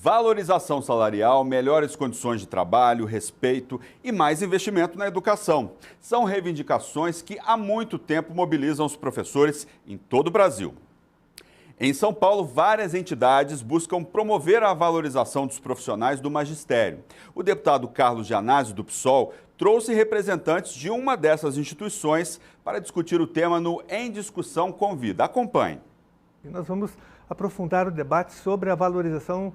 Valorização salarial, melhores condições de trabalho, respeito e mais investimento na educação. São reivindicações que há muito tempo mobilizam os professores em todo o Brasil. Em São Paulo, várias entidades buscam promover a valorização dos profissionais do magistério. O deputado Carlos Gianazzi, do PSOL, trouxe representantes de uma dessas instituições para discutir o tema no Em Discussão Convida. Acompanhe. Nós vamos aprofundar o debate sobre a valorização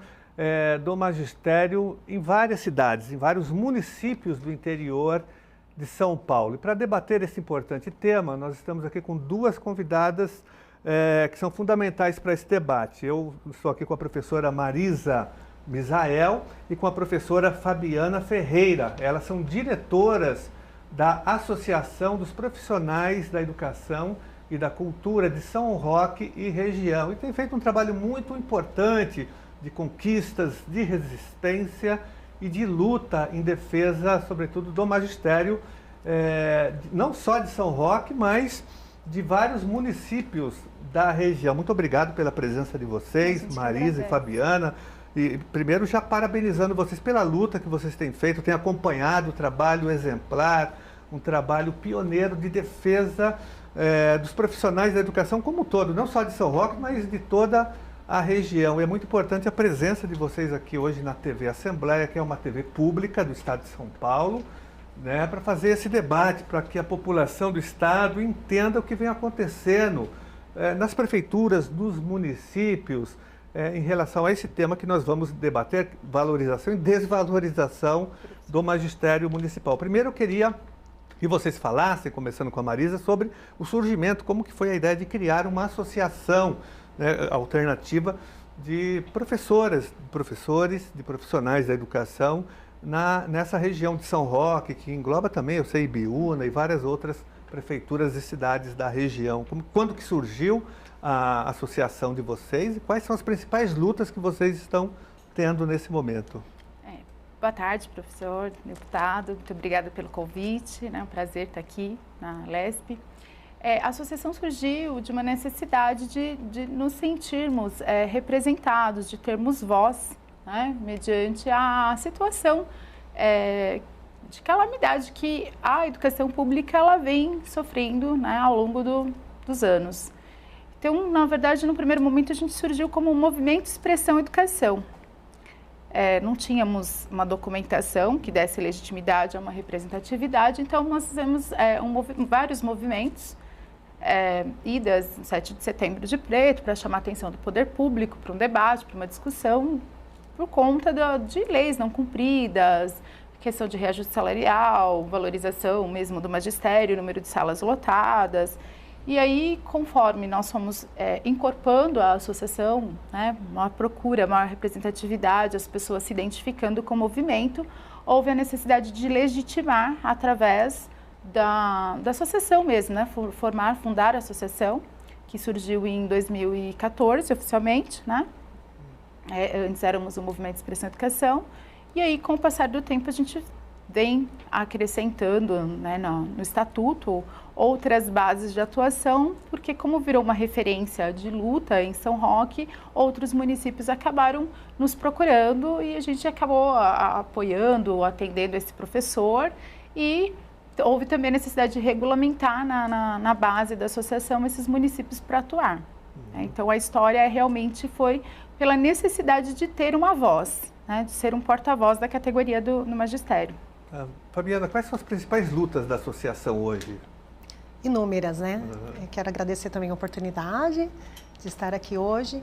do magistério em várias cidades, em vários municípios do interior de São Paulo. E para debater esse importante tema, nós estamos aqui com duas convidadas que são fundamentais para esse debate. Eu estou aqui com a professora Marisa Misael e com a professora Fabiana Ferreira. Elas são diretoras da Associação dos Profissionais da Educação e da Cultura de São Roque e região. E tem feito um trabalho muito importante de conquistas, de resistência e de luta em defesa, sobretudo, do magistério, não só de São Roque, mas de vários municípios da região. Muito obrigado pela presença de vocês, Marisa e Fabiana. E primeiro já parabenizando vocês pela luta que vocês têm feito, têm acompanhado o trabalho exemplar, um trabalho pioneiro de defesa dos profissionais da educação como um todo, não só de São Roque, mas de toda a região. E é muito importante a presença de vocês aqui hoje na TV Assembleia, que é uma TV pública do Estado de São Paulo, né, para fazer esse debate, para que a população do Estado entenda o que vem acontecendo nas prefeituras, nos municípios, em relação a esse tema que nós vamos debater, valorização e desvalorização do magistério municipal. Primeiro eu queria que vocês falassem, começando com a Marisa, sobre o surgimento, como que foi a ideia de criar uma associação, né, alternativa de professoras, professores, de profissionais da educação nessa região de São Roque, que engloba também, eu sei, Ibiúna e várias outras prefeituras e cidades da região. Quando que surgiu a associação de vocês e quais são as principais lutas que vocês estão tendo nesse momento? Boa tarde, professor, deputado, muito obrigada pelo convite, né? É um prazer estar aqui na LESP. A associação surgiu de uma necessidade de nos sentirmos representados, de termos voz, né? Mediante a situação de calamidade que a educação pública ela vem sofrendo, né, ao longo dos anos. Então, na verdade, no primeiro momento a gente surgiu como um movimento Expressão Educação. Não tínhamos uma documentação que desse legitimidade a uma representatividade, então nós fizemos vários movimentos, idas no 7 de setembro de preto, para chamar a atenção do poder público, para um debate, para uma discussão, por conta de leis não cumpridas, questão de reajuste salarial, valorização mesmo do magistério, número de salas lotadas. E aí, conforme nós fomos incorporando a associação, né, uma procura, maior representatividade, as pessoas se identificando com o movimento, houve a necessidade de legitimar através da associação mesmo, né, fundar a associação, que surgiu em 2014 oficialmente, né? Antes éramos o Movimento Expressão Educação, e aí com o passar do tempo a gente vem acrescentando, né, no estatuto outras bases de atuação, porque como virou uma referência de luta em São Roque, outros municípios acabaram nos procurando e a gente acabou apoiando, atendendo esse professor e houve também a necessidade de regulamentar na base da associação esses municípios para atuar. Então a história realmente foi pela necessidade de ter uma voz, né, de ser um porta-voz da categoria do magistério. Fabiana, quais são as principais lutas da associação hoje? Inúmeras, né? Quero agradecer também a oportunidade de estar aqui hoje.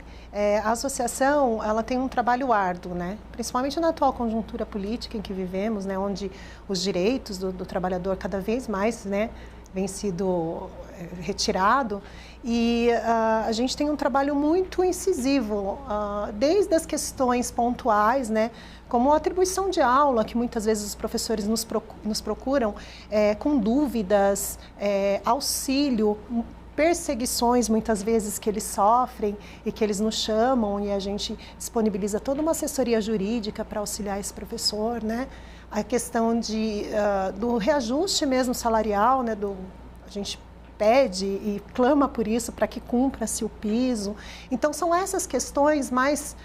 A associação, ela tem um trabalho árduo, né? Principalmente na atual conjuntura política em que vivemos, né? Onde os direitos do trabalhador cada vez mais, né, vem sido retirado. E a gente tem um trabalho muito incisivo, desde as questões pontuais, né? Como a atribuição de aula, que muitas vezes os professores nos procuram com dúvidas, auxílio, perseguições muitas vezes que eles sofrem e que eles nos chamam e a gente disponibiliza toda uma assessoria jurídica para auxiliar esse professor, né? A questão do reajuste mesmo salarial, né? A gente pede e clama por isso para que cumpra-se o piso. Então, são essas questões mais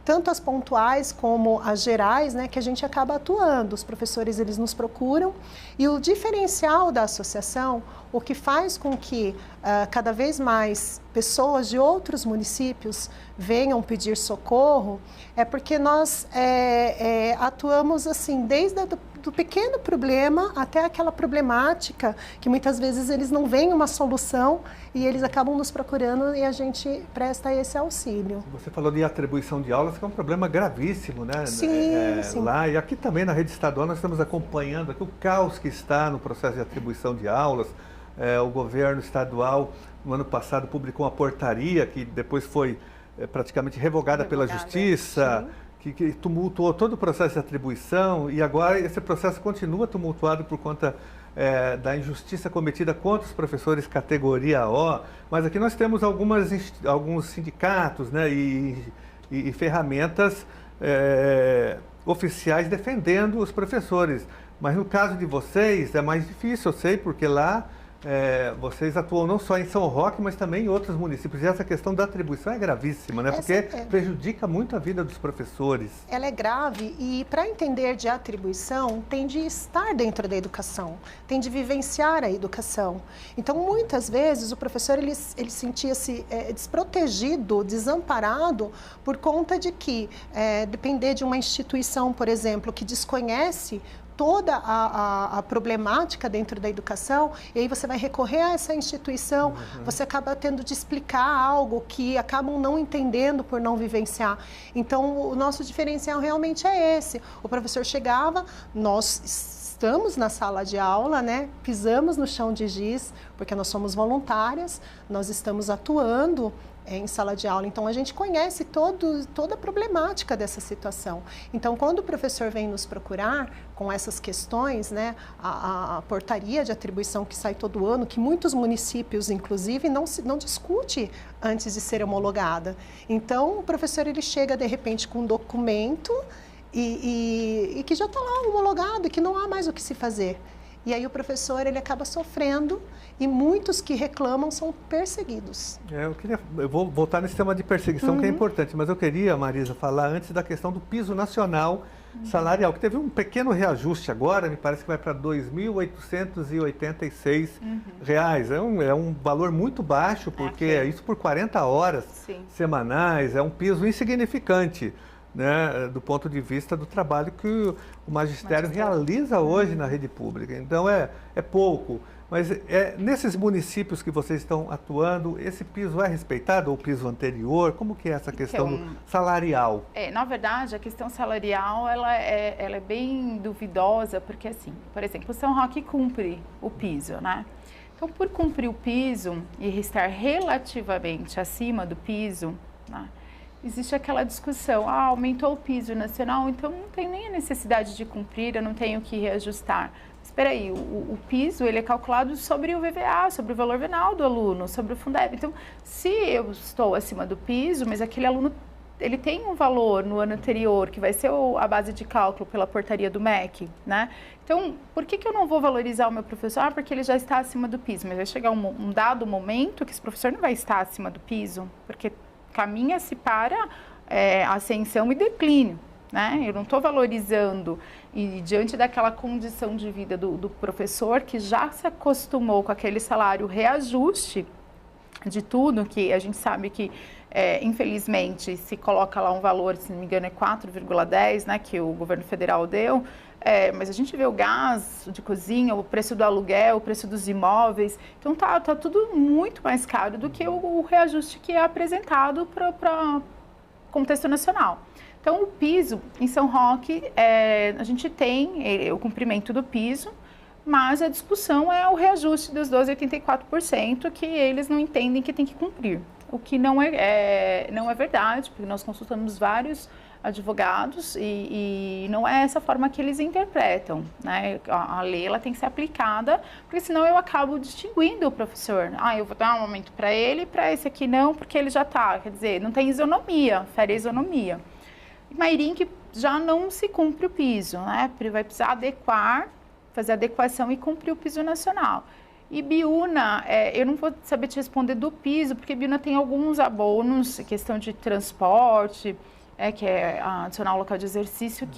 tanto as pontuais como as gerais, né, que a gente acaba atuando. Os professores, eles nos procuram, e o diferencial da associação, o que faz com que cada vez mais pessoas de outros municípios venham pedir socorro, é porque nós atuamos assim, desde do pequeno problema até aquela problemática que muitas vezes eles não veem uma solução e eles acabam nos procurando e a gente presta esse auxílio. Você falou de atribuição de aulas, que é um problema gravíssimo, né? Sim, sim. Lá e aqui também na rede estadual nós estamos acompanhando aqui o caos que está no processo de atribuição de aulas. O governo estadual, no ano passado, publicou uma portaria que depois foi praticamente revogada pela Justiça, que tumultuou todo o processo de atribuição, e agora esse processo continua tumultuado por conta da injustiça cometida contra os professores categoria O, mas aqui nós temos alguns sindicatos, né, e ferramentas oficiais defendendo os professores. Mas no caso de vocês é mais difícil, eu sei, porque lá vocês atuam não só em São Roque, mas também em outros municípios. E essa questão da atribuição é gravíssima, né? Porque prejudica muito a vida dos professores. Ela é grave e, para entender de atribuição, tem de estar dentro da educação, tem de vivenciar a educação. Então, muitas vezes, o professor ele sentia-se desprotegido, desamparado, por conta de que depender de uma instituição, por exemplo, que desconhece toda a problemática dentro da educação, e aí você vai recorrer a essa instituição, você acaba tendo de explicar algo que acabam não entendendo por não vivenciar. Então, o nosso diferencial realmente é esse. O professor chegava, nós estamos na sala de aula, né? Pisamos no chão de giz, porque nós somos voluntárias, nós estamos atuando em sala de aula, então a gente conhece toda a problemática dessa situação. Então, quando o professor vem nos procurar com essas questões, né, a portaria de atribuição que sai todo ano, que muitos municípios, inclusive, não discute antes de ser homologada. Então, o professor ele chega, de repente, com um documento e que já está lá homologado e que não há mais o que se fazer. E aí o professor ele acaba sofrendo e muitos que reclamam são perseguidos. Eu vou voltar nesse tema de perseguição que é importante, mas eu queria, Marisa, falar antes da questão do piso nacional salarial, que teve um pequeno reajuste agora, me parece que vai para R$ 2.886. É um valor muito baixo, porque é isso por 40 horas semanais, é um piso insignificante, né, do ponto de vista do trabalho que o magistério realiza hoje na rede pública. Então, é pouco. Mas nesses municípios que vocês estão atuando, esse piso é respeitado ou o piso anterior? Como que é essa questão salarial? Na verdade, a questão salarial ela é bem duvidosa, porque assim, por exemplo, o São Roque cumpre o piso, né? Então, por cumprir o piso e estar relativamente acima do piso, né, existe aquela discussão, aumentou o piso nacional, então não tem nem a necessidade de cumprir, eu não tenho que reajustar. Espera aí, o piso ele é calculado sobre o VVA, sobre o valor venal do aluno, sobre o Fundeb. Então, se eu estou acima do piso, mas aquele aluno ele tem um valor no ano anterior, que vai ser a base de cálculo pela portaria do MEC, né? Então, por que eu não vou valorizar o meu professor? Porque ele já está acima do piso, mas vai chegar um dado momento que esse professor não vai estar acima do piso, porque caminha-se para ascensão e declínio, né? Eu não estou valorizando, e diante daquela condição de vida do professor que já se acostumou com aquele salário reajuste de tudo, que a gente sabe que, infelizmente, se coloca lá um valor, se não me engano, é 4,10, né, que o governo federal deu, mas a gente vê o gás de cozinha, o preço do aluguel, o preço dos imóveis, então tá tudo muito mais caro do que o reajuste que é apresentado para contexto nacional. Então, o piso em São Roque, a gente tem o cumprimento do piso, mas a discussão é o reajuste dos 12,84% que eles não entendem que tem que cumprir. O que não é verdade, porque nós consultamos vários advogados e não é essa forma que eles interpretam, né? A lei ela tem que ser aplicada, porque senão eu acabo distinguindo o professor. Eu vou dar um aumento para ele, para esse aqui não, porque ele já está. Quer dizer, não tem isonomia, fere a isonomia. Mairim já não se cumpre o piso, né? Vai precisar adequar, fazer adequação e cumprir o piso nacional. E Biúna, eu não vou saber te responder do piso, porque Biúna tem alguns abonos, questão de transporte, que é adicional local de exercício,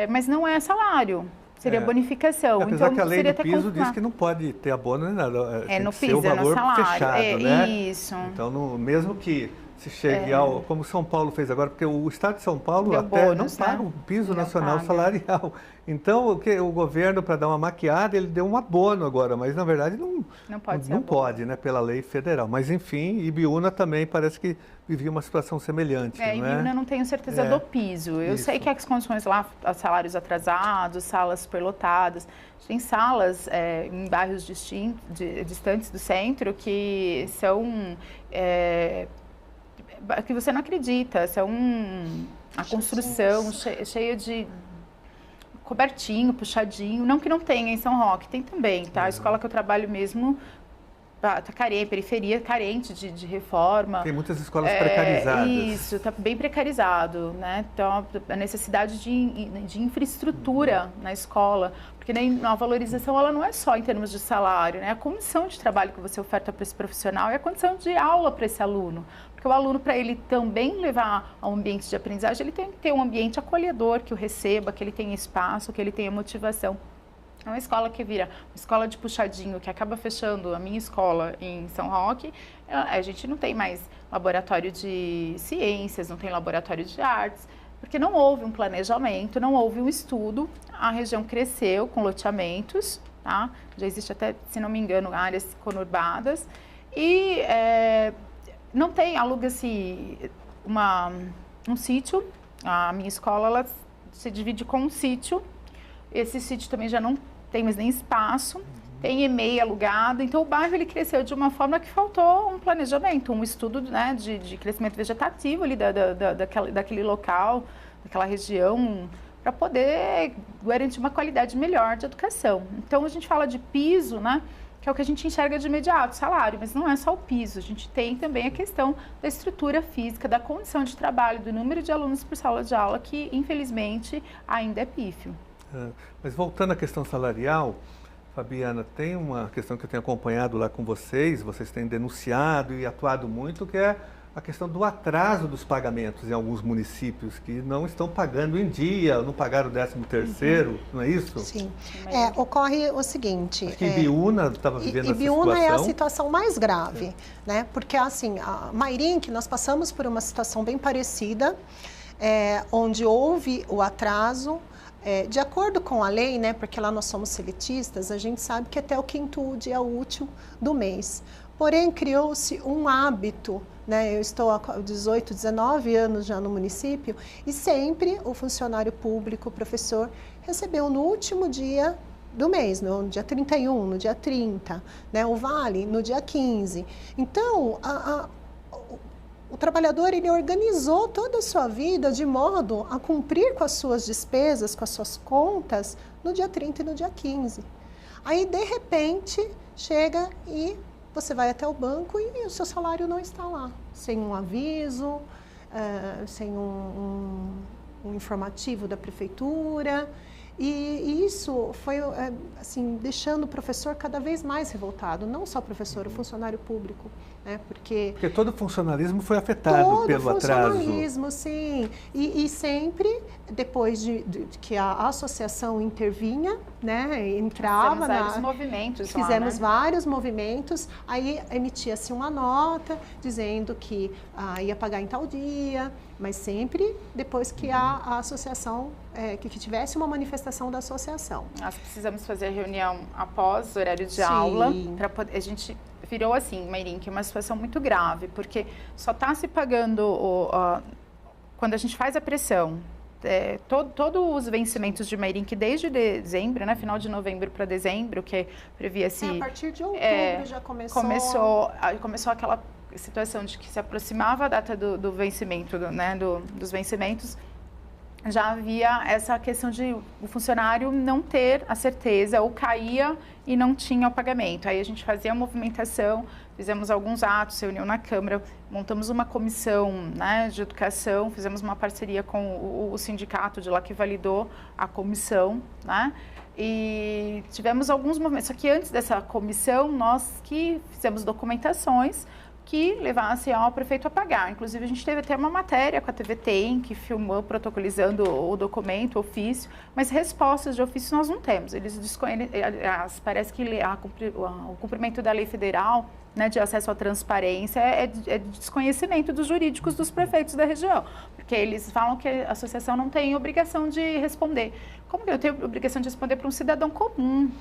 mas não é salário. Seria bonificação. Apesar então, que a lei seria do piso diz que não pode ter abono nem nada. Tem no que ser piso, o valor no salário. fechado, né? Isso. Então, mesmo que se chegue como São Paulo fez agora, porque o Estado de São Paulo Deu até bônus, não paga né? o piso Não nacional paga. salarial. Então, o governo, para dar uma maquiada, ele deu um abono agora, mas na verdade Não pode ser não abono. pode, né, pela lei federal. Mas enfim, Ibiúna também parece que vivia uma situação semelhante, não é? Ibiúna eu não tenho certeza do piso. Eu sei que as condições lá, salários atrasados, salas superlotadas. Tem salas em bairros distantes do centro que são... que você não acredita, são a construção cheia de cobertinho, puxadinho, não que não tenha em São Roque, tem também, tá? A escola que eu trabalho mesmo tá carente, periferia carente de reforma. Tem muitas escolas precarizadas. Isso, tá bem precarizado, né? Então, a necessidade de infraestrutura na escola, porque a valorização ela não é só em termos de salário, né? A condição de trabalho que você oferta para esse profissional é a condição de aula para esse aluno. Porque o aluno, para ele também levar a um ambiente de aprendizagem, ele tem que ter um ambiente acolhedor, que o receba, que ele tenha espaço, que ele tenha motivação. É uma escola que vira uma escola de puxadinho, que acaba fechando a minha escola em São Roque. A gente não tem mais laboratório de ciências, não tem laboratório de artes, porque não houve um planejamento, não houve um estudo. A região cresceu com loteamentos, tá? Já existe até, se não me engano, áreas conurbadas. E não tem, aluga-se um sítio. A minha escola ela se divide com um sítio. Esse sítio também já não tem mais nem espaço, tem EMEI alugado, então o bairro ele cresceu de uma forma que faltou um planejamento, um estudo, né, de crescimento vegetativo ali daquele local, daquela região, para poder garantir uma qualidade melhor de educação. Então a gente fala de piso, né, que é o que a gente enxerga de imediato, salário, mas não é só o piso, a gente tem também a questão da estrutura física, da condição de trabalho, do número de alunos por sala de aula, que infelizmente ainda é pífio. Mas voltando à questão salarial, Fabiana, tem uma questão que eu tenho acompanhado lá com vocês têm denunciado e atuado muito, que é a questão do atraso dos pagamentos em alguns municípios, que não estão pagando em dia, não pagaram o 13º, não é isso? Sim. Ocorre o seguinte... Acho que Ibiúna estava vivendo essa situação. Ibiúna é a situação mais grave, né? Porque, assim, a Mairink, nós passamos por uma situação bem parecida, onde houve o atraso. De acordo com a lei, né, porque lá nós somos seletistas, a gente sabe que até o 5º dia útil do mês. Porém, criou-se um hábito, né, eu estou há 18, 19 anos já no município, e sempre o funcionário público, o professor, recebeu no último dia do mês, no dia 31, no dia 30, né, o vale no dia 15. Então, o trabalhador ele organizou toda a sua vida de modo a cumprir com as suas despesas, com as suas contas, no dia 30 e no dia 15. Aí, de repente, chega e você vai até o banco e o seu salário não está lá, sem um aviso, sem um informativo da prefeitura. E isso foi, assim, deixando o professor cada vez mais revoltado, não só o professor, o funcionário público, né? Porque todo o funcionalismo foi afetado pelo atraso. Todo o funcionalismo, sim. E sempre, depois de que a associação intervinha, né, entrava... Fizemos vários movimentos Fizemos lá, né? vários movimentos, aí emitia-se uma nota dizendo que ia pagar em tal dia, mas sempre depois que a associação, que tivesse uma manifestação da associação. Nós precisamos fazer a reunião após o horário de Sim. aula, para poder, a gente virou assim, Mairink, uma situação muito grave, porque só está se pagando, quando a gente faz a pressão, todos os vencimentos de Mairink desde dezembro, né, final de novembro para dezembro, que previa-se... A partir de outubro já começou... Começou aquela situação de que se aproximava a data do vencimento, dos vencimentos, já havia essa questão de o funcionário não ter a certeza, ou caía e não tinha o pagamento. Aí a gente fazia a movimentação, fizemos alguns atos, reunião na Câmara, montamos uma comissão, né, de educação, fizemos uma parceria com o sindicato de lá que validou a comissão, né? E tivemos alguns movimentos. Só que antes dessa comissão, nós que fizemos documentações que levasse ao prefeito a pagar. Inclusive, a gente teve até uma matéria com a TV Tem, que filmou protocolizando o documento, o ofício, mas respostas de ofício nós não temos. Parece que o cumprimento da lei federal, né, de acesso à transparência é de desconhecimento dos jurídicos dos prefeitos da região, porque eles falam que a associação não tem obrigação de responder. Como que eu tenho obrigação de responder para um cidadão comum?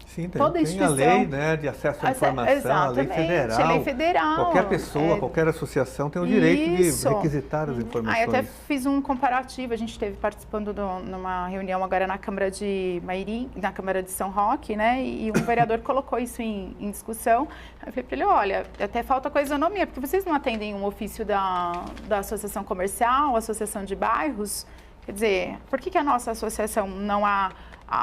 Sim, tem a lei, né, de acesso à informação, a lei federal. Qualquer pessoa, qualquer associação tem o direito de requisitar as informações. Aí até fiz um comparativo, a gente esteve participando numa reunião agora na Câmara de Mairim, na Câmara de São Roque, né, e um vereador colocou isso em discussão. Eu falei para ele, olha, até falta com a isonomia, porque vocês não atendem um ofício da Associação Comercial, Associação de Bairros, quer dizer, por que a nossa associação não há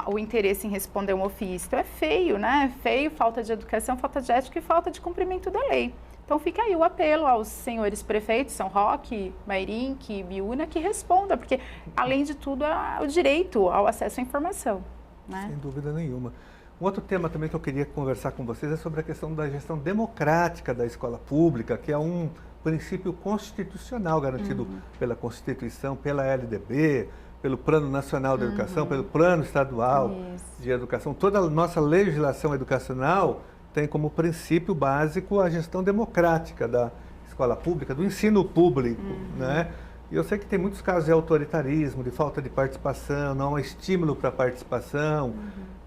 o interesse em responder um ofício? Então, é feio, né? É feio, falta de educação, falta de ética e falta de cumprimento da lei. Então, fica aí o apelo aos senhores prefeitos, São Roque, Mairim, Biúna, que respondam, porque, além de tudo, é o direito ao acesso à informação, né? Sem dúvida nenhuma. Um outro tema também que eu queria conversar com vocês é sobre a questão da gestão democrática da escola pública, que é um princípio constitucional garantido pela Constituição, pela LDB, pelo Plano Nacional de Educação, pelo Plano Estadual de Educação. Toda a nossa legislação educacional tem como princípio básico a gestão democrática da escola pública, do ensino público, né? E eu sei que tem muitos casos de autoritarismo, de falta de participação, não há estímulo para a participação.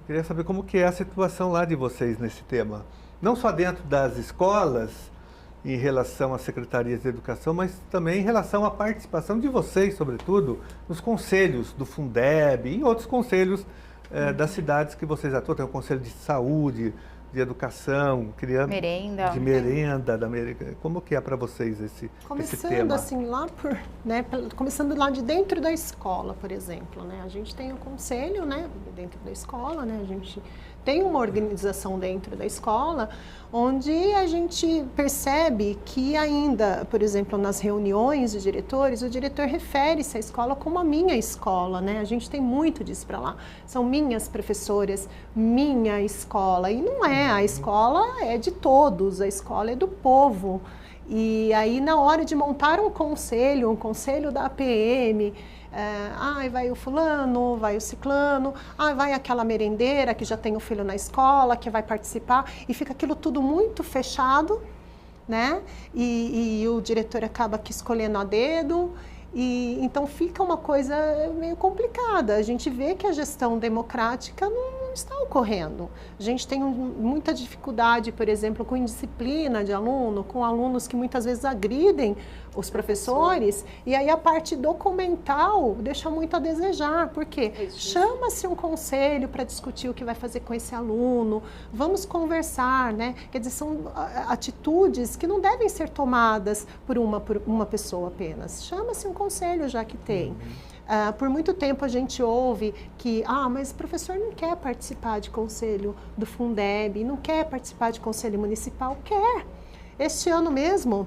Queria saber como que é a situação lá de vocês nesse tema. Não só dentro das escolas, em relação às secretarias de educação, mas também em relação à participação de vocês, sobretudo, nos conselhos do Fundeb e em outros conselhos das cidades que vocês atuam. Tem o Conselho de Saúde, de Educação, de merenda. Como que é para vocês esse tema? Assim, começando lá de dentro da escola, por exemplo, né? A gente tem o conselho, né, dentro da escola, né? A gente tem uma organização dentro da escola, onde a gente percebe que ainda, por exemplo, nas reuniões de diretores, o diretor refere-se à escola como a minha escola, né? A gente tem muito disso para lá. São minhas professoras, minha escola. E não é, a escola é de todos, a escola é do povo. E aí, na hora de montar um conselho da APM, vai o fulano, vai o ciclano, vai aquela merendeira que já tem o filho na escola, que vai participar, e fica aquilo tudo muito fechado, né? E o diretor acaba aqui escolhendo a dedo, e então fica uma coisa meio complicada. A gente vê que a gestão democrática não está ocorrendo. A gente tem muita dificuldade, por exemplo, com indisciplina de aluno, com alunos que muitas vezes agridem os professores, e aí a parte documental deixa muito a desejar, porque chama-se um conselho para discutir o que vai fazer com esse aluno, vamos conversar, né? Quer dizer, são atitudes que não devem ser tomadas por uma pessoa apenas. Chama-se um conselho, já que tem. Por muito tempo a gente ouve que, mas o professor não quer participar de conselho do Fundeb, não quer participar de conselho municipal. Quer. Este ano mesmo,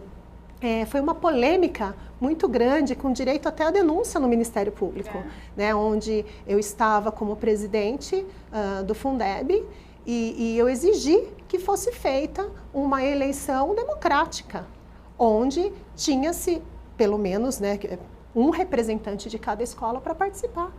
foi uma polêmica muito grande, com direito até à denúncia no Ministério Público, né, onde eu estava como presidente do Fundeb e eu exigi que fosse feita uma eleição democrática, onde tinha-se, pelo menos, né, um representante de cada escola para participar.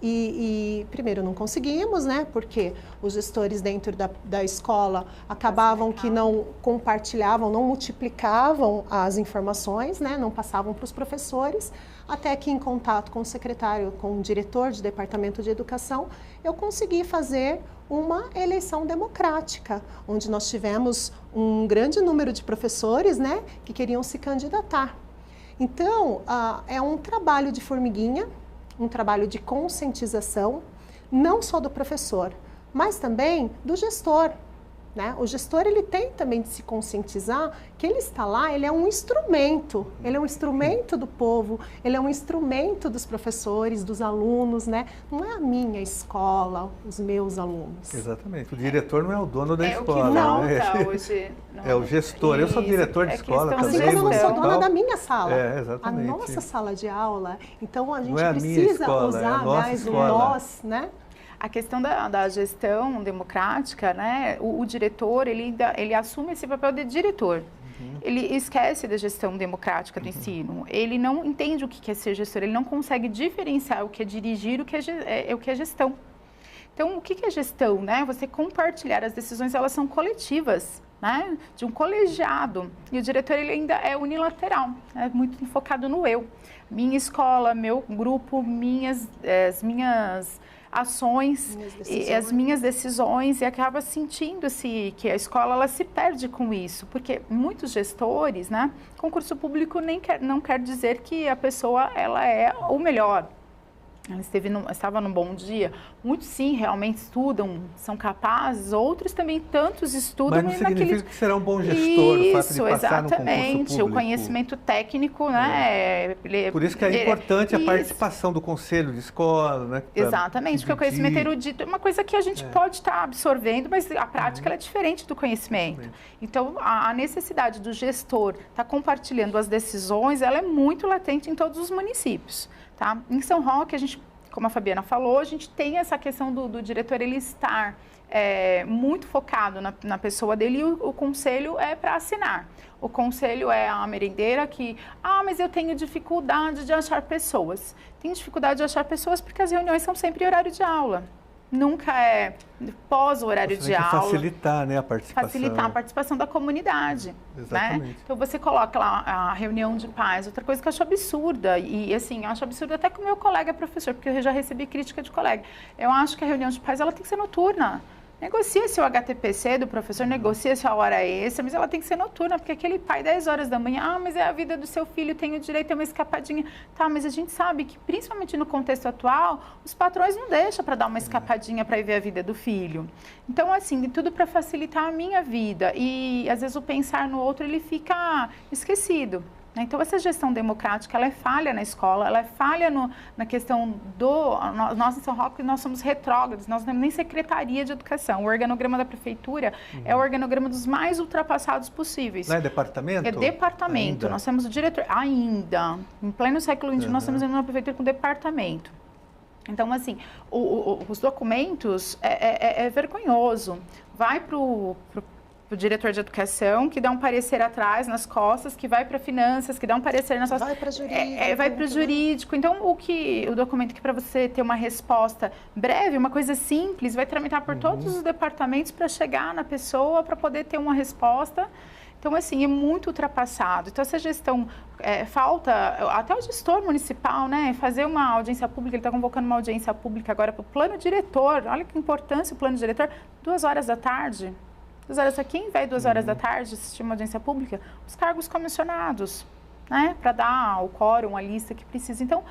E primeiro não conseguimos, né, porque os gestores dentro da escola acabavam que não compartilhavam, não multiplicavam as informações, né, não passavam para os professores, até que em contato com o secretário, com o diretor de departamento de educação, eu consegui fazer uma eleição democrática, onde nós tivemos um grande número de professores, né, que queriam se candidatar. Então, é um trabalho de formiguinha, um trabalho de conscientização, não só do professor, mas também do gestor, né? O gestor, ele tem também de se conscientizar que ele está lá, ele é um instrumento do povo, ele é um instrumento dos professores, dos alunos, né? Não é a minha escola, os meus alunos. Exatamente, o diretor não é o dono da escola. O que não, né? Hoje. É o gestor, eu sou diretor de escola também. Assim como eu não sou dona da minha sala, exatamente. A nossa sala de aula, então a gente não é precisa escola, usar mais o nós, né? A questão da gestão democrática, né? O diretor, ele assume esse papel de diretor. ele esquece da gestão democrática do ensino. Ele não entende o que é ser gestor, ele não consegue diferenciar o que é dirigir e o que é gestão. Então, o que é gestão, né? Você compartilhar as decisões, elas são coletivas, né? De um colegiado. E o diretor, ele ainda é unilateral, é muito focado no eu. Minha escola, meu grupo, as minhas ações, e as minhas decisões, e acaba sentindo-se que a escola ela se perde com isso, porque muitos gestores, né? Concurso público não quer dizer que a pessoa ela é o melhor. Ela estava num bom dia. Muitos, sim, realmente estudam, são capazes. Outros também, tantos estudam. Mas não significa que será um bom gestor, isso, o fato de passar no concurso público. O conhecimento técnico, né? Por isso que é importante a participação do conselho de escola, né? Exatamente, porque o conhecimento erudito é uma coisa que a gente pode estar absorvendo, mas a prática ela é diferente do conhecimento. Então, a necessidade do gestor estar compartilhando as decisões, ela é muito latente em todos os municípios. Tá? Em São Roque, a gente, como a Fabiana falou, a gente tem essa questão do diretor ele estar muito focado na pessoa dele e o conselho é para assinar. O conselho é a merendeira que, mas eu tenho dificuldade de achar pessoas. Tem dificuldade de achar pessoas porque as reuniões são sempre em horário de aula. Nunca é pós o horário de aula. Facilitar, né, a participação. Facilitar a participação da comunidade. Exatamente. Né? Então, você coloca lá a reunião de pais. Outra coisa que eu acho absurda, e assim, eu acho absurdo até com o meu colega professor, porque eu já recebi crítica de colega. Eu acho que a reunião de pais ela tem que ser noturna. Negocia-se o HTPC do professor, negocia-se a hora extra, mas ela tem que ser noturna, porque aquele pai, 10 horas da manhã, mas é a vida do seu filho, tem o direito a uma escapadinha. Tá, mas a gente sabe que, principalmente no contexto atual, os patrões não deixam para dar uma escapadinha para ir ver a vida do filho. Então, assim, tudo para facilitar a minha vida. E, às vezes, o pensar no outro, ele fica esquecido. Então, essa gestão democrática, ela é falha na escola, ela é falha na questão nós em São Roque, nós somos retrógrados, nós não temos nem secretaria de educação. O organograma da prefeitura é o organograma dos mais ultrapassados possíveis. Não é departamento? É departamento. Ainda? Nós temos o diretor, ainda, em pleno século XXI, nós temos uma prefeitura com departamento. Então, assim, os documentos é vergonhoso. Vai para o diretor de educação, que dá um parecer atrás, nas costas, que vai para finanças, que dá um parecer nas costas. Vai para jurídico. Vai para o jurídico. Então, o documento que para você ter uma resposta breve, uma coisa simples, vai tramitar por todos os departamentos para chegar na pessoa, para poder ter uma resposta. Então, assim, é muito ultrapassado. Então, essa gestão, falta, até o gestor municipal, né, fazer uma audiência pública, ele está convocando uma audiência pública agora para o plano diretor. Olha que importância o plano diretor, 2 horas da tarde. 2 horas, quem vai 2 horas da tarde assistir uma audiência pública? Os cargos comissionados, né? Para dar o quórum, a lista que precisa. Então,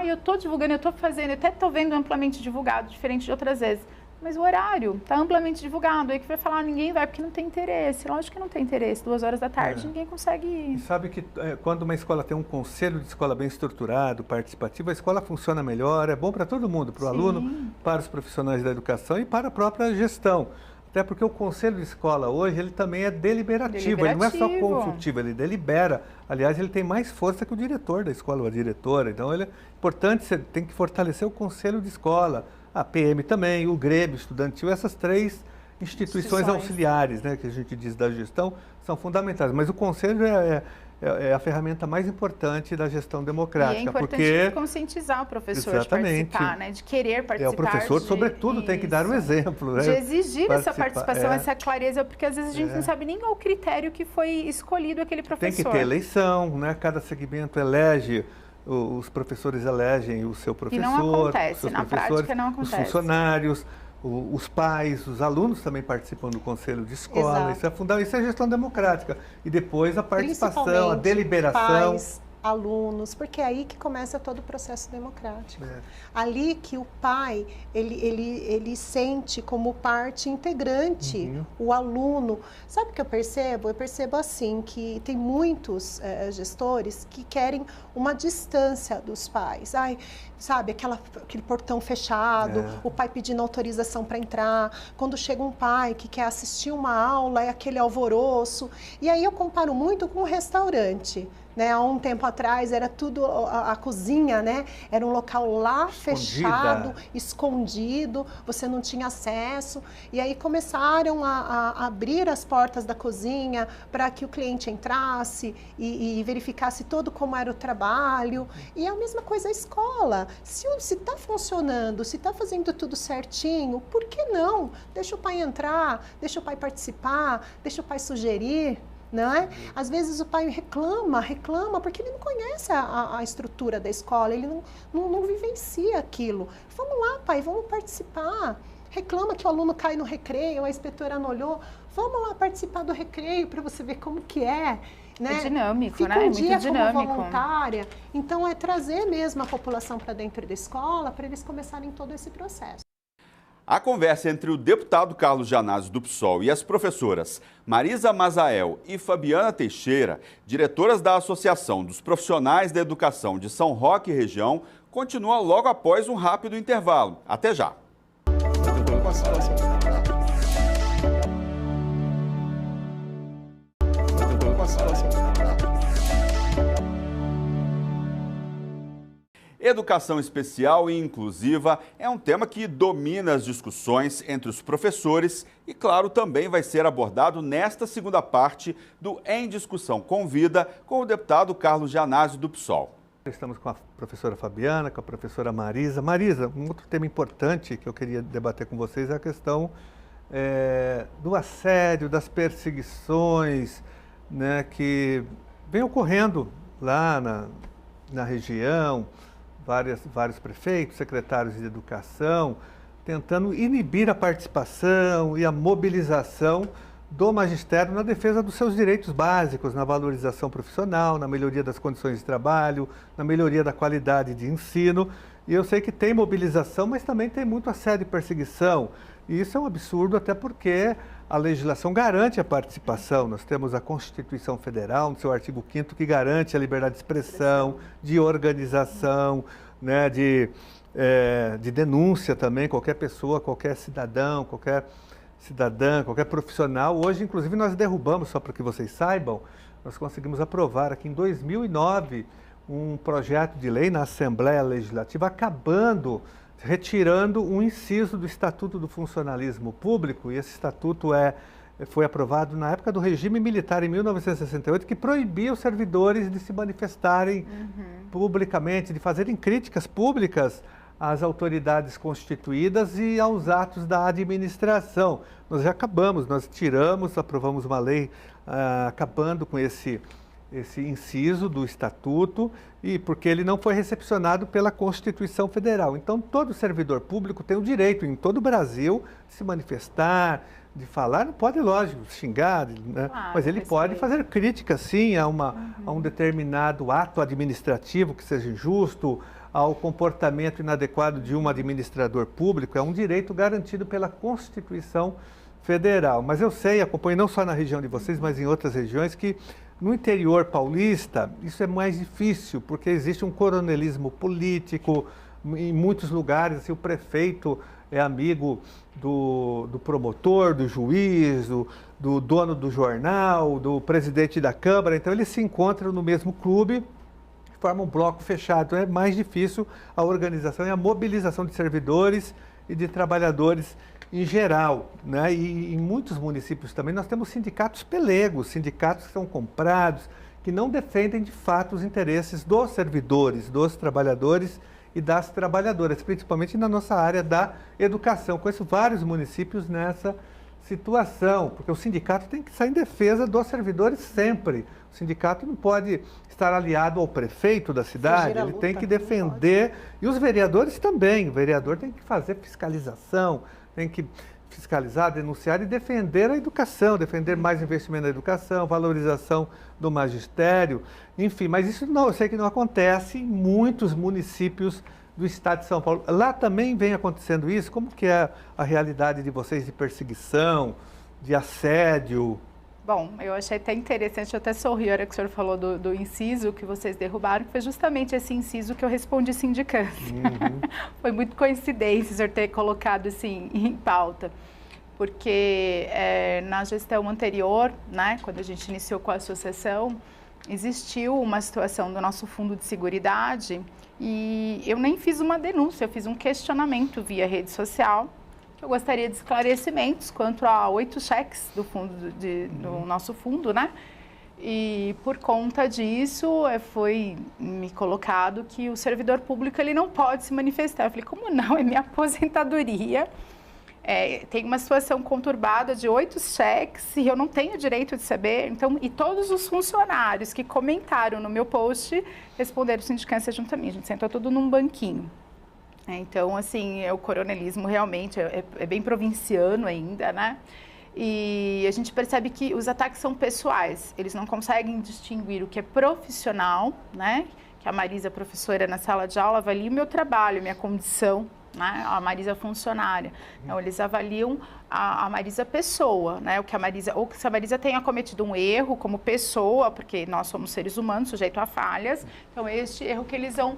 eu estou divulgando, eu estou fazendo, eu até estou vendo amplamente divulgado, diferente de outras vezes. Mas o horário está amplamente divulgado. Aí que vai falar, ninguém vai porque não tem interesse. Lógico que não tem interesse. 2 horas da tarde, ninguém consegue ir. E sabe que quando uma escola tem um conselho de escola bem estruturado, participativo, a escola funciona melhor, é bom para todo mundo, para o aluno, para os profissionais da educação e para a própria gestão. Até porque o conselho de escola hoje, ele também é deliberativo, ele não é só consultivo, ele delibera. Aliás, ele tem mais força que o diretor da escola ou a diretora. Então, ele é importante, você tem que fortalecer o conselho de escola, a PM também, o Grêmio estudantil, essas 3 instituições auxiliares, né, que a gente diz da gestão, são fundamentais. Mas o conselho é a ferramenta mais importante da gestão democrática. E é importante conscientizar o professor de participar, né? De querer participar. O professor, sobretudo, tem que dar o exemplo. Né? De exigir essa participação, essa clareza, porque às vezes a gente não sabe nem o critério que foi escolhido aquele professor. Tem que ter eleição, né? Cada segmento elege, os professores elegem o seu professor. E não acontece, na prática não acontece. Os funcionários, os pais, os alunos também participam do conselho de escola. Exato. Isso é fundamental, isso é gestão democrática. E depois a participação, a deliberação. Pais, alunos, porque é aí que começa todo o processo democrático. Ali que o pai, ele sente como parte integrante o aluno. Sabe o que eu percebo? Eu percebo assim, que tem muitos gestores que querem uma distância dos pais. Sabe, aquele portão fechado, o pai pedindo autorização para entrar. Quando chega um pai que quer assistir uma aula, é aquele alvoroço. E aí eu comparo muito com um restaurante. né? Há um tempo atrás era tudo, a cozinha, né? Era um local lá fechado, escondido, você não tinha acesso. E aí começaram a abrir as portas da cozinha para que o cliente entrasse e verificasse todo como era o trabalho. E é a mesma coisa a escola. Se está funcionando, se está fazendo tudo certinho, por que não? Deixa o pai entrar, deixa o pai participar, deixa o pai sugerir. Não é? Às vezes o pai reclama porque ele não conhece a estrutura da escola, ele não vivencia aquilo. Vamos lá, pai, vamos participar. Reclama que o aluno cai no recreio, a inspetora não olhou. Vamos lá participar do recreio para você ver como que é. Né? É dinâmico, Fica né? um dia muito dinâmico. como voluntária. Então, é trazer mesmo a população para dentro da escola para eles começarem todo esse processo. A conversa entre o deputado Carlos Janásio do PSOL e as professoras Marisa Mazael e Fabiana Teixeira, diretoras da Associação dos Profissionais da Educação de São Roque e região, continua logo após um rápido intervalo. Até já! Educação especial e inclusiva é um tema que domina as discussões entre os professores e, claro, também vai ser abordado nesta segunda parte do Em Discussão Convida com o deputado Carlos Janásio do PSOL. Estamos com a professora Fabiana, com a professora Marisa. Marisa, um outro tema importante que eu queria debater com vocês é a questão do assédio, das perseguições, né, que vem ocorrendo lá na região. Vários prefeitos, secretários de educação, tentando inibir a participação e a mobilização do magistério na defesa dos seus direitos básicos, na valorização profissional, na melhoria das condições de trabalho, na melhoria da qualidade de ensino. E eu sei que tem mobilização, mas também tem muito assédio e perseguição. E isso é um absurdo, até porque a legislação garante a participação. Nós temos a Constituição Federal, no seu artigo 5º, que garante a liberdade de expressão, de organização, né, de denúncia também. Qualquer pessoa, qualquer cidadão, qualquer cidadã, qualquer profissional. Hoje, inclusive, nós derrubamos, só para que vocês saibam, nós conseguimos aprovar aqui em 2009 um projeto de lei na Assembleia Legislativa retirando um inciso do Estatuto do Funcionalismo Público, e esse estatuto foi aprovado na época do regime militar, em 1968, que proibia os servidores de se manifestarem publicamente, de fazerem críticas públicas às autoridades constituídas e aos atos da administração. Nós já acabamos, nós aprovamos uma lei acabando com esse inciso do Estatuto, e porque ele não foi recepcionado pela Constituição Federal. Então, todo servidor público tem o direito, em todo o Brasil, de se manifestar, de falar, não pode, lógico, xingar, né? Claro, mas ele pode fazer crítica, sim, a um determinado ato administrativo que seja injusto, ao comportamento inadequado de um administrador público. É um direito garantido pela Constituição Federal. Mas eu sei, acompanho não só na região de vocês, mas em outras regiões, que no interior paulista isso é mais difícil, porque existe um coronelismo político. Em muitos lugares, assim, o prefeito é amigo do promotor, do juiz, do dono do jornal, do presidente da Câmara. Então, eles se encontram no mesmo clube, formam um bloco fechado. Então, é mais difícil a organização e a mobilização de servidores e de trabalhadores em geral, né? E em muitos municípios também nós temos sindicatos pelegos, sindicatos que são comprados, que não defendem de fato os interesses dos servidores, dos trabalhadores e das trabalhadoras, principalmente na nossa área da educação. Conheço vários municípios nessa situação, porque o sindicato tem que sair em defesa dos servidores sempre. O sindicato não pode estar aliado ao prefeito da cidade, ele tem que defender, e os vereadores também. O vereador tem que fazer fiscalização, tem que fiscalizar, denunciar e defender a educação, defender mais investimento na educação, valorização do magistério, enfim. Mas isso não, eu sei que não acontece em muitos municípios do estado de São Paulo. Lá também vem acontecendo isso? Como que é a realidade de vocês de perseguição, de assédio? Bom, eu achei até interessante, eu até sorri a hora que o senhor falou do inciso que vocês derrubaram, que foi justamente esse inciso que eu respondi sindicância. Foi muito coincidência o senhor ter colocado assim em pauta, porque na gestão anterior, né, quando a gente iniciou com a associação, existiu uma situação do nosso fundo de seguridade e eu nem fiz uma denúncia, eu fiz um questionamento via rede social. Eu gostaria de esclarecimentos quanto a 8 cheques do fundo do nosso fundo, né? E por conta disso foi me colocado que o servidor público ele não pode se manifestar. Eu falei, como não? É minha aposentadoria. Tem uma situação conturbada de 8 cheques e eu não tenho direito de saber. Então, e todos os funcionários que comentaram no meu post responderam sindicância junto a mim. A gente sentou tudo num banquinho. Então, assim, o coronelismo realmente é bem provinciano ainda, né? E a gente percebe que os ataques são pessoais. Eles não conseguem distinguir o que é profissional, né? Que a Marisa, professora na sala de aula, avalia o meu trabalho, minha condição, né? A Marisa funcionária. Então, eles avaliam a Marisa pessoa, né? Ou se a Marisa tenha cometido um erro como pessoa, porque nós somos seres humanos, sujeitos a falhas. Então, este erro que eles vão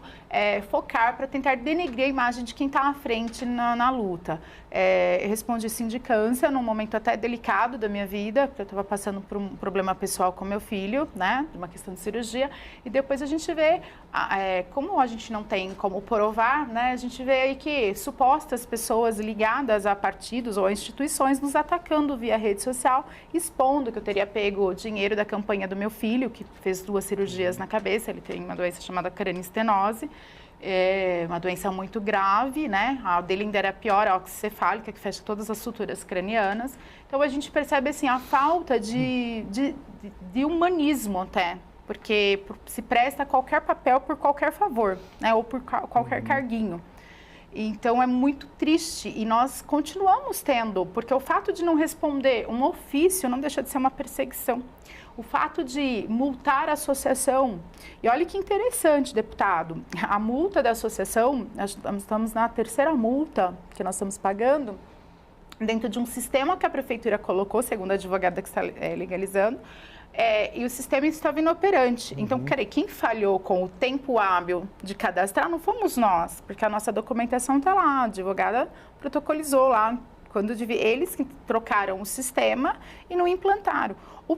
focar para tentar denegrir a imagem de quem está à frente na luta. Eu respondi sindicância num momento até delicado da minha vida, porque eu estava passando por um problema pessoal com meu filho, né? Uma questão de cirurgia. E depois a gente vê, como a gente não tem como provar, né? A gente vê aí que supostas pessoas ligadas a partidos ou a instituições nos atacando via rede social, expondo que eu teria pego o dinheiro da campanha do meu filho, que fez 2 cirurgias na cabeça. Ele tem uma doença chamada cranistenose, uma doença muito grave, né? A dele ainda era pior, a oxicefálica, que fecha todas as suturas cranianas. Então, a gente percebe, assim, a falta de humanismo até, porque se presta qualquer papel por qualquer favor, né? Ou por qualquer carguinho. Então, é muito triste e nós continuamos tendo, porque o fato de não responder um ofício não deixa de ser uma perseguição. O fato de multar a associação, e olha que interessante, deputado, a multa da associação, nós estamos na 3ª multa que nós estamos pagando, dentro de um sistema que a prefeitura colocou, segundo a advogada que está legalizando, e o sistema estava inoperante. Então, quem falhou com o tempo hábil de cadastrar não fomos nós, porque a nossa documentação está lá, a advogada protocolizou lá, eles que trocaram o sistema e não implantaram. A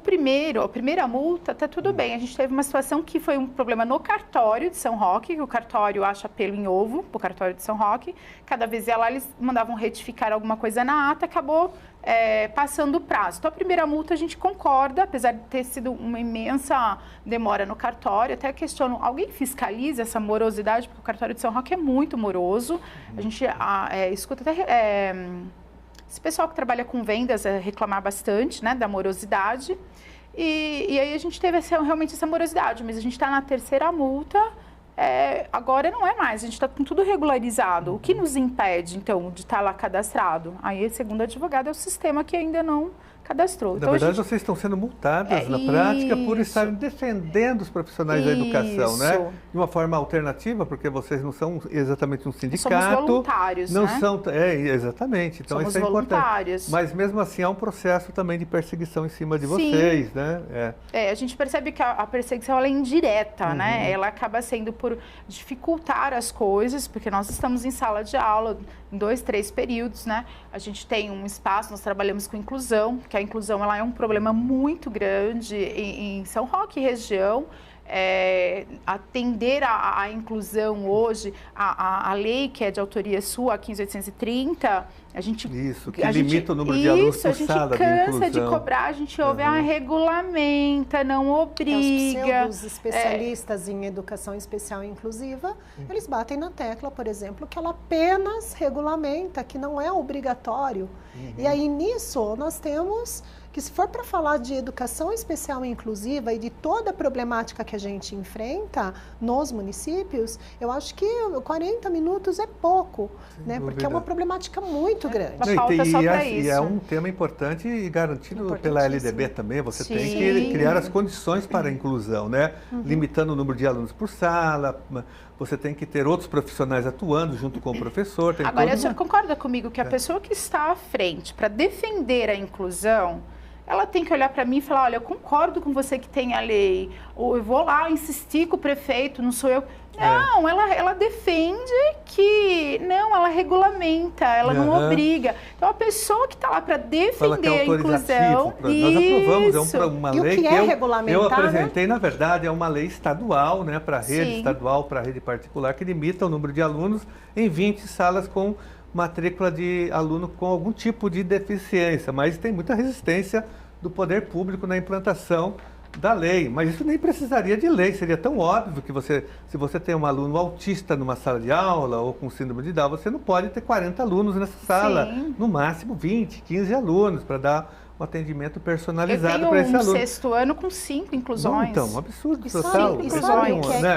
primeira multa, está tudo bem. A gente teve uma situação que foi um problema no cartório de São Roque, que o cartório acha pelo em ovo, para o cartório de São Roque. Cada vez ia lá, eles mandavam retificar alguma coisa na ata, acabou passando o prazo. Então, a primeira multa a gente concorda, apesar de ter sido uma imensa demora no cartório. Até questiono, alguém fiscaliza essa morosidade? Porque o cartório de São Roque é muito moroso. A gente escuta até... esse pessoal que trabalha com vendas reclamar bastante, né, da morosidade. E aí a gente teve realmente essa morosidade, mas a gente está na 3ª multa, agora não é mais, a gente está com tudo regularizado. O que nos impede, então, de estar lá cadastrado? Aí, segundo a advogada, é o sistema que ainda não cadastrou. Na verdade, vocês estão sendo multadas na prática por estarem defendendo os profissionais da educação, né? De uma forma alternativa, porque vocês não são exatamente um sindicato. Somos voluntários, não né? são, exatamente. Então, somos isso é voluntários. Importante. Mas mesmo assim, há um processo também de perseguição em cima de vocês, né? A gente percebe que a perseguição ela é indireta, né? Ela acaba sendo por dificultar as coisas, porque nós estamos em sala de aula, em 2, 3 períodos, né? A gente tem um espaço, nós trabalhamos com inclusão, que a inclusão ela é um problema muito grande em São Roque e região. Atender a inclusão hoje, a lei que é de autoria sua, a 15.830, a gente... Isso, que limita o número de alunos por sala de inclusão. A gente cansa de cobrar, a gente ouve, regulamenta, não obriga. Os especialistas em educação especial e inclusiva, eles batem na tecla, por exemplo, que ela apenas regulamenta, que não é obrigatório. E aí, nisso, nós temos... que se for para falar de educação especial e inclusiva e de toda a problemática que a gente enfrenta nos municípios, eu acho que 40 minutos é pouco, né? Porque é uma problemática muito grande. E é um tema importante e garantido pela LDB também. Você tem que criar as condições para a inclusão, né? Limitando o número de alunos por sala, você tem que ter outros profissionais atuando junto com o professor. Agora, a senhora concorda comigo que a pessoa que está à frente para defender a inclusão, ela tem que olhar para mim e falar, olha, eu concordo com você que tem a lei, ou eu vou lá insistir com o prefeito, não sou eu. Não, ela defende que... Não, ela regulamenta, ela não obriga. Então, a pessoa que está lá para defender a inclusão... Nós aprovamos, uma e lei o que é regulamentar, eu apresentei, na verdade, é uma lei estadual, né, para a rede estadual, para a rede particular, que limita o número de alunos em 20 salas com matrícula de aluno com algum tipo de deficiência. Mas tem muita resistência do poder público na implantação da lei, mas isso nem precisaria de lei, seria tão óbvio que se você tem um aluno autista numa sala de aula ou com síndrome de Down, você não pode ter 40 alunos nessa sala, no máximo 20, 15 alunos para dar um atendimento personalizado para esse aluno. Eu tenho um sexto ano com 5 inclusões. Então, um absurdo Isso total. é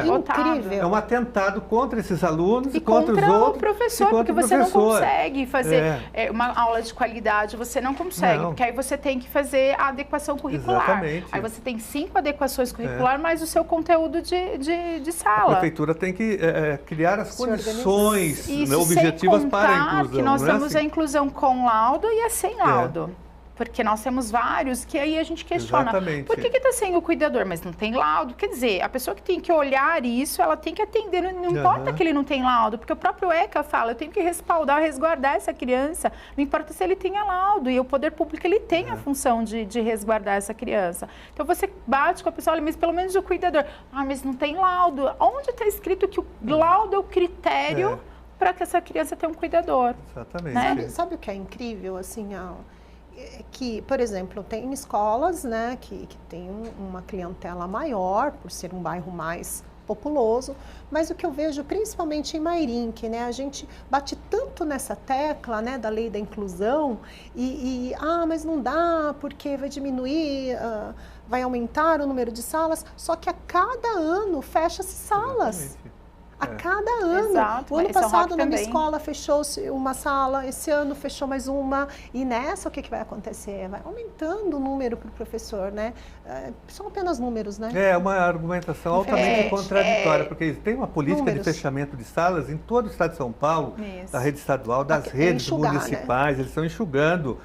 incrível. É um atentado contra esses alunos e contra os outros. O professor, porque você não consegue fazer uma aula de qualidade, você não consegue, porque aí você tem que fazer a adequação curricular. Exatamente. Aí você tem 5 adequações curriculares, mais o seu conteúdo de sala. A prefeitura tem que criar as condições objetivas sem para a inclusão. Que nós temos a inclusão com laudo e a sem laudo. Porque nós temos vários que aí a gente questiona. Exatamente. Por que está sem o cuidador? Mas não tem laudo. Quer dizer, a pessoa que tem que olhar isso, ela tem que atender. Não importa que ele não tem laudo, porque o próprio ECA fala, eu tenho que respaldar, resguardar essa criança. Não importa se ele tenha laudo. E o poder público, ele tem a função de resguardar essa criança. Então, você bate com a pessoa, olha, mas pelo menos o cuidador. Ah, mas não tem laudo. Onde está escrito que o laudo é o critério para que essa criança tenha um cuidador? Exatamente. Né? Sabe o que é incrível, assim, que, por exemplo, tem escolas, né, que tem uma clientela maior, por ser um bairro mais populoso, mas o que eu vejo, principalmente em Mairim, que, né, a gente bate tanto nessa tecla, né, da lei da inclusão, mas não dá, porque vai diminuir, vai aumentar o número de salas, só que a cada ano fecha-se salas. Exatamente. A cada ano. Exato, o ano passado, na minha escola, fechou-se uma sala, esse ano fechou mais uma. E nessa, o que vai acontecer? Vai aumentando o número para o professor, né? São apenas números, né? É uma argumentação altamente contraditória, porque tem uma política de fechamento de salas em todo o estado de São Paulo, da rede estadual, das redes municipais, né? Eles estão enxugando,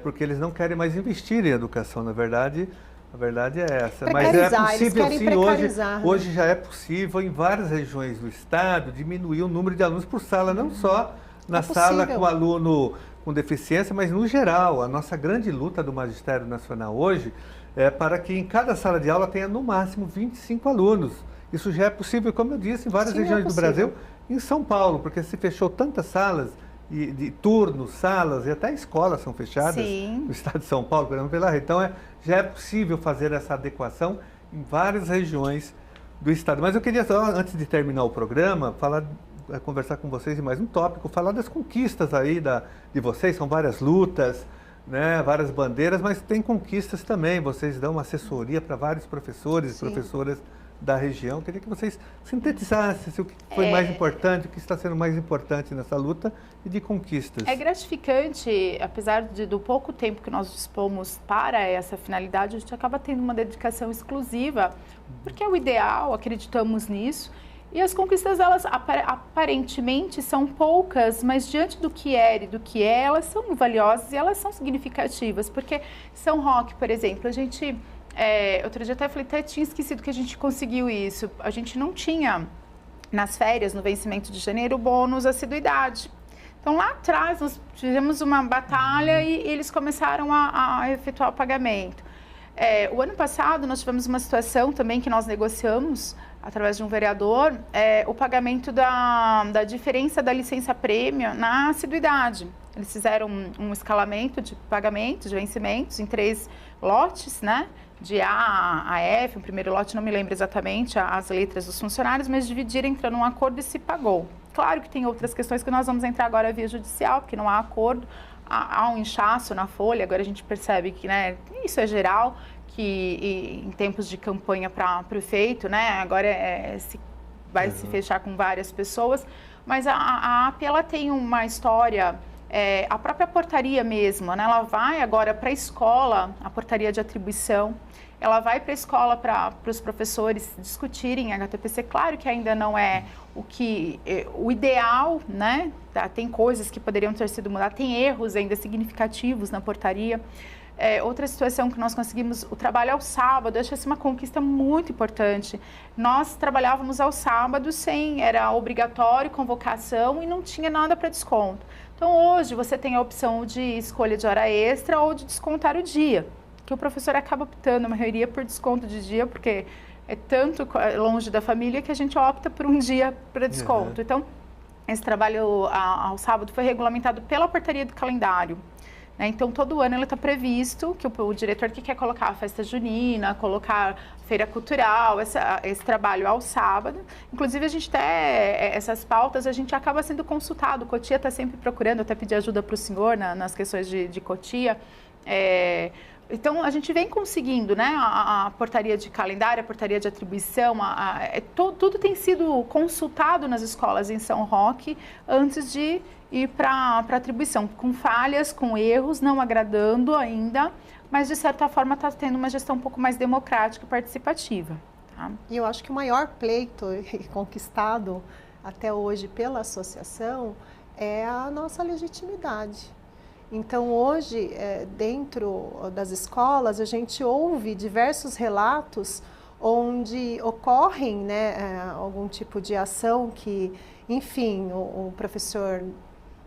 porque eles não querem mais investir em educação, na verdade. A verdade é essa, mas é possível sim, hoje já é possível em várias regiões do estado diminuir o número de alunos por sala, não só na sala com aluno com deficiência, mas no geral. A nossa grande luta do Magistério Nacional hoje é para que em cada sala de aula tenha no máximo 25 alunos. Isso já é possível, como eu disse, em várias regiões do Brasil, em São Paulo, porque se fechou tantas salas, de turnos, salas e até escolas são fechadas no estado de São Paulo, pela rede. Então, já é possível fazer essa adequação em várias regiões do estado. Mas eu queria só, antes de terminar o programa, conversar com vocês em mais um tópico, falar das conquistas aí de vocês. São várias lutas, né, várias bandeiras, mas tem conquistas também. Vocês dão uma assessoria para vários professores e professoras da região. Queria que vocês sintetizassem o que foi mais importante, o que está sendo mais importante nessa luta e de conquistas. É gratificante, apesar do pouco tempo que nós dispomos para essa finalidade, a gente acaba tendo uma dedicação exclusiva, porque é o ideal, acreditamos nisso, e as conquistas, elas aparentemente são poucas, mas diante do que era e do que é, elas são valiosas e elas são significativas, porque São Roque, por exemplo, a gente... outro dia até falei, tinha esquecido que a gente conseguiu isso. A gente não tinha, nas férias, no vencimento de janeiro, o bônus assiduidade. Então, lá atrás, nós fizemos uma batalha e eles começaram a efetuar o pagamento. O ano passado, nós tivemos uma situação também que nós negociamos, através de um vereador, o pagamento da diferença da licença-prêmio na assiduidade. Eles fizeram um escalamento de pagamentos, de vencimentos, em 3 lotes, né? De A a F, o primeiro lote, não me lembro exatamente as letras dos funcionários, mas dividiram, entrando num acordo e se pagou. Claro que tem outras questões que nós vamos entrar agora via judicial, porque não há acordo, há um inchaço na folha, agora a gente percebe que, né, isso é geral, que em tempos de campanha para prefeito, né, agora vai se fechar com várias pessoas, mas a AP, ela tem uma história... a própria portaria mesmo, né? Ela vai agora para a escola, a portaria de atribuição, ela vai para a escola para os professores discutirem HTPC. Claro que ainda não é o ideal, né? Tem coisas que poderiam ter sido mudadas, tem erros ainda significativos na portaria, Outra situação que nós conseguimos, o trabalho ao sábado, eu acho essa uma conquista muito importante. Nós trabalhávamos ao sábado era obrigatório, convocação e não tinha nada para desconto. Então, hoje, você tem a opção de escolha de hora extra ou de descontar o dia, que o professor acaba optando, a maioria, por desconto de dia, porque é tanto longe da família que a gente opta por um dia para desconto. Então, esse trabalho ao sábado foi regulamentado pela portaria do calendário. Então, todo ano ele está previsto que o diretor que quer colocar a festa junina, colocar feira cultural, esse trabalho ao sábado. Inclusive, a gente essas pautas, a gente acaba sendo consultado. O Cotia está sempre procurando, até pedir ajuda para o senhor nas questões de Cotia. Então, a gente vem conseguindo, né? A portaria de calendário, a portaria de atribuição, tudo tem sido consultado nas escolas em São Roque antes de ir para atribuição, com falhas, com erros, não agradando ainda, mas de certa forma está tendo uma gestão um pouco mais democrática e participativa. Tá? E eu acho que o maior pleito conquistado até hoje pela associação é a nossa legitimidade. Então, hoje, dentro das escolas, a gente ouve diversos relatos onde ocorrem, né, algum tipo de ação que, enfim, o professor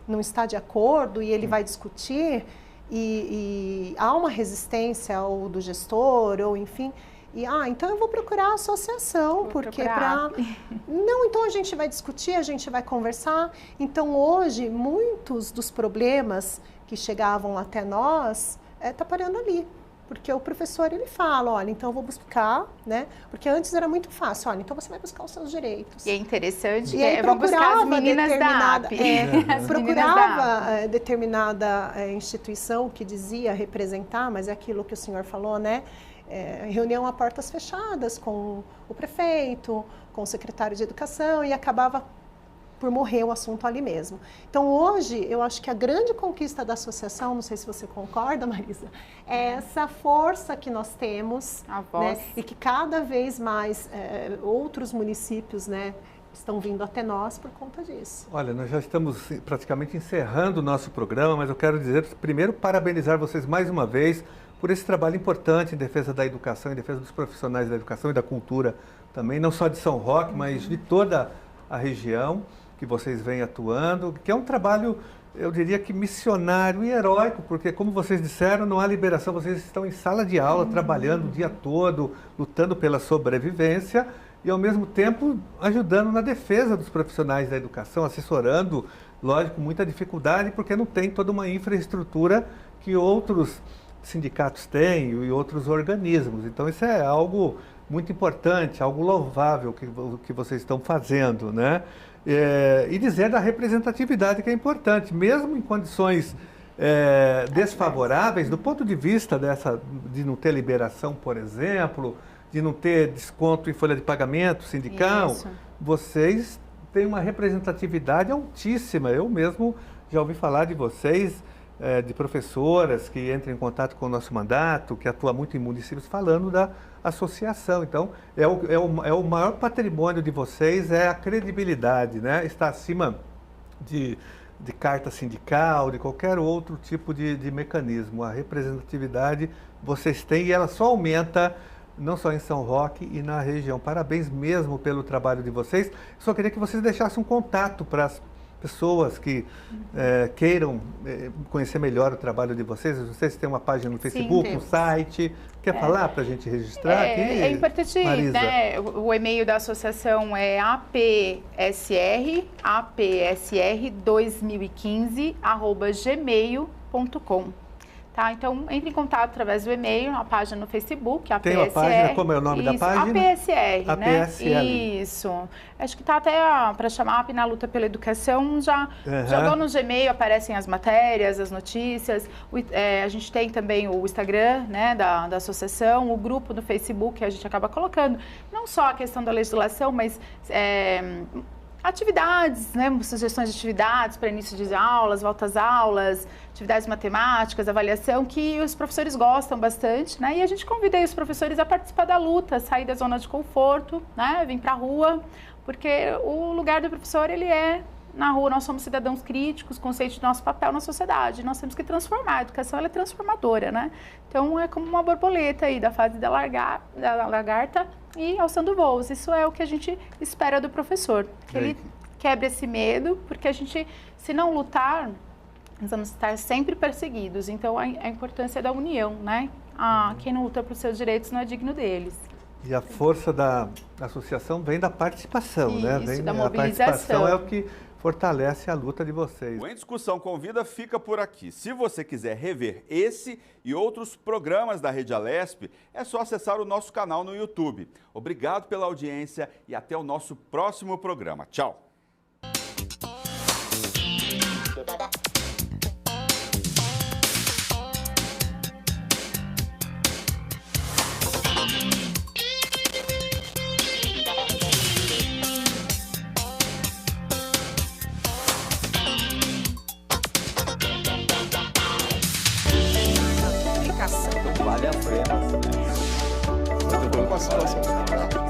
não está de acordo e ele vai discutir e há uma resistência ou do gestor, ou enfim, então eu vou procurar a associação, porque não, então a gente vai discutir, a gente vai conversar. Então, hoje, muitos dos problemas que chegavam até nós, tá parando ali. Porque o professor, ele fala, olha, então eu vou buscar, né? Porque antes era muito fácil, olha, então você vai buscar os seus direitos. E é interessante, e aí procurava as meninas da AP. Procurava determinada instituição que dizia representar, mas é aquilo que o senhor falou, né? Reunião a portas fechadas com o prefeito, com o secretário de educação, e acabava por morrer o assunto ali mesmo. Então, hoje, eu acho que a grande conquista da associação, não sei se você concorda, Marisa, é essa força que nós temos, né, e que cada vez mais outros municípios, né, estão vindo até nós por conta disso. Olha, nós já estamos praticamente encerrando o nosso programa, mas eu quero dizer, primeiro, parabenizar vocês mais uma vez por esse trabalho importante em defesa da educação, em defesa dos profissionais da educação e da cultura também, não só de São Roque, mas de toda a região que vocês vêm atuando, que é um trabalho, eu diria que missionário e heróico, porque, como vocês disseram, não há liberação, vocês estão em sala de aula, trabalhando o dia todo, lutando pela sobrevivência e, ao mesmo tempo, ajudando na defesa dos profissionais da educação, assessorando, lógico, muita dificuldade, porque não tem toda uma infraestrutura que outros sindicatos têm e outros organismos. Então, isso é algo muito importante, algo louvável que vocês estão fazendo, né? E dizer da representatividade, que é importante, mesmo em condições desfavoráveis, do ponto de vista de não ter liberação, por exemplo, de não ter desconto em folha de pagamento sindical, vocês têm uma representatividade altíssima. Eu mesmo já ouvi falar de vocês, de professoras que entram em contato com o nosso mandato, que atuam muito em municípios, falando da associação. Então, é o maior patrimônio de vocês, é a credibilidade, né? Está acima de carta sindical, de qualquer outro tipo de mecanismo. A representatividade vocês têm e ela só aumenta, não só em São Roque e na região. Parabéns mesmo pelo trabalho de vocês. Só queria que vocês deixassem um contato para as pessoas que queiram conhecer melhor o trabalho de vocês. Vocês têm uma página no Facebook, um site. Quer falar para a gente registrar aqui? É importante, né? O e-mail da associação é apsr2015@gmail.com. Tá? Então, entre em contato através do e-mail, a página no Facebook, APSR. Tem uma página, como é o nome da página? APSR, né? APSR. Isso. Acho que está até para chamar AP na Luta pela Educação, já jogou no Gmail, aparecem as matérias, as notícias. A gente tem também o Instagram, né, da associação, o grupo no Facebook, que a gente acaba colocando não só a questão da legislação, mas atividades, né, sugestões de atividades para início de aulas, voltas às aulas, atividades matemáticas, avaliação, que os professores gostam bastante, né? E a gente convida aí os professores a participar da luta, sair da zona de conforto, né? Vir para a rua, porque o lugar do professor, ele é na rua nós somos cidadãos críticos, conscientes do nosso papel na sociedade. Nós temos que transformar. A educação ela é transformadora, né? Então, é como uma borboleta aí, da fase da lagarta e alçando voos. Isso é o que a gente espera do professor. Que ele quebre esse medo, porque a gente, se não lutar, nós vamos estar sempre perseguidos. Então, a importância da união, né? Quem não luta por seus direitos não é digno deles. E a força da associação vem da participação, Isso, né? Vem da a participação mobilização. é o que fortalece a luta de vocês. O Em Discussão Convida fica por aqui. Se você quiser rever esse e outros programas da Rede Alesp, é só acessar o nosso canal no YouTube. Obrigado pela audiência e até o nosso próximo programa. Tchau! Vale a pena. Eu tô com a situação.